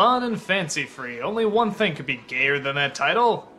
fun and fancy-free. Only one thing could be gayer than that title.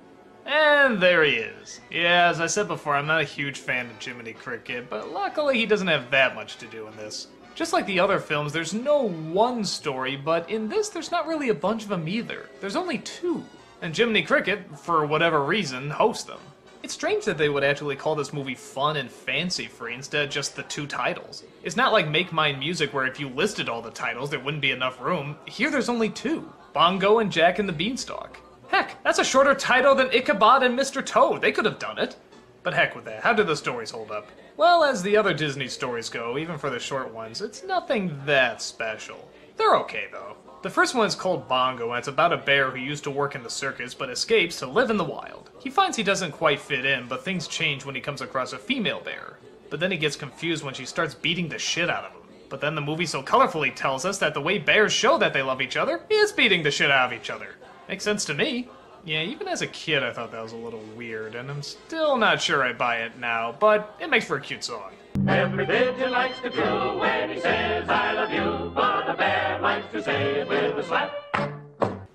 And there he is. Yeah, as I said before, I'm not a huge fan of Jiminy Cricket, but luckily he doesn't have that much to do in this. Just like the other films, there's no one story, but in this there's not really a bunch of them either. There's only two. And Jiminy Cricket, for whatever reason, hosts them. It's strange that they would actually call this movie fun and fancy-free instead of just the two titles. It's not like Make Mine Music where if you listed all the titles there wouldn't be enough room. Here there's only two. Bongo and Jack and the Beanstalk. Heck, that's a shorter title than Ichabod and Mr. Toad. They could have done it. But heck with that, how do the stories hold up? Well, as the other Disney stories go, even for the short ones, it's nothing that special. They're okay though. The first one is called Bongo, and it's about a bear who used to work in the circus but escapes to live in the wild. He finds he doesn't quite fit in, but things change when he comes across a female bear. But then he gets confused when she starts beating the shit out of him. But then the movie so colorfully tells us that the way bears show that they love each other is beating the shit out of each other. Makes sense to me. Yeah, even as a kid I thought that was a little weird, and I'm still not sure I buy it now, but it makes for a cute song. Every pigeon likes to coo when he says I love you, but a bear likes to say it with a slap.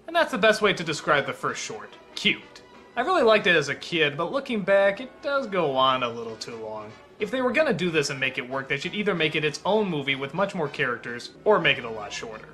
And that's the best way to describe the first short. Cute. I really liked it as a kid, but looking back, it does go on a little too long. If they were gonna do this and make it work, they should either make it its own movie with much more characters, or make it a lot shorter.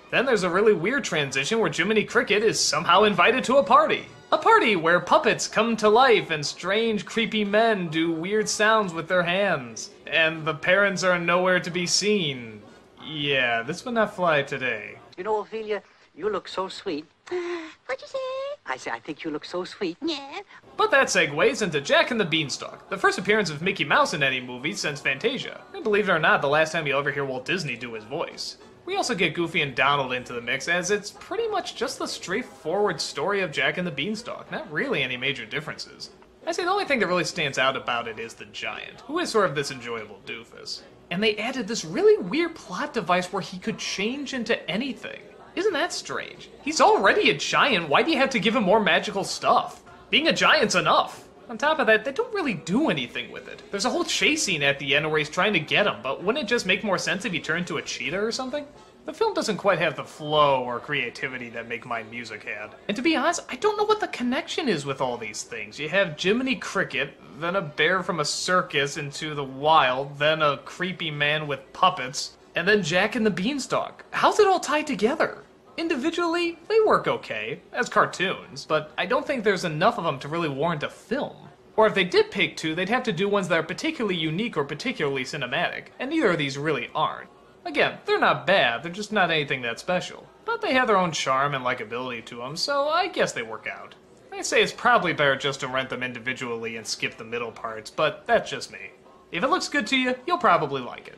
Then there's a really weird transition where Jiminy Cricket is somehow invited to a party. A party where puppets come to life and strange, creepy men do weird sounds with their hands. And the parents are nowhere to be seen. Yeah, this would not fly today. You know, Ophelia, you look so sweet. What'd you say? I say, I think you look so sweet. Yeah. But that segues into Jack and the Beanstalk, the first appearance of Mickey Mouse in any movie since Fantasia. And believe it or not, the last time you'll ever hear Walt Disney do his voice. We also get Goofy and Donald into the mix, as it's pretty much just the straightforward story of Jack and the Beanstalk, not really any major differences. I say the only thing that really stands out about it is the giant, who is sort of this enjoyable doofus. And they added this really weird plot device where he could change into anything. Isn't that strange? He's already a giant, why do you have to give him more magical stuff? Being a giant's enough. On top of that, they don't really do anything with it. There's a whole chase scene at the end where he's trying to get him, but wouldn't it just make more sense if he turned into a cheetah or something? The film doesn't quite have the flow or creativity that Make Mine Music had. And to be honest, I don't know what the connection is with all these things. You have Jiminy Cricket, then a bear from a circus into the wild, then a creepy man with puppets, and then Jack and the Beanstalk. How's it all tied together? Individually, they work okay, as cartoons, but I don't think there's enough of them to really warrant a film. Or if they did pick two, they'd have to do ones that are particularly unique or particularly cinematic, and neither of these really aren't. Again, they're not bad, they're just not anything that special. But they have their own charm and likability to them, so I guess they work out. I'd say it's probably better just to rent them individually and skip the middle parts, but that's just me. If it looks good to you, you'll probably like it.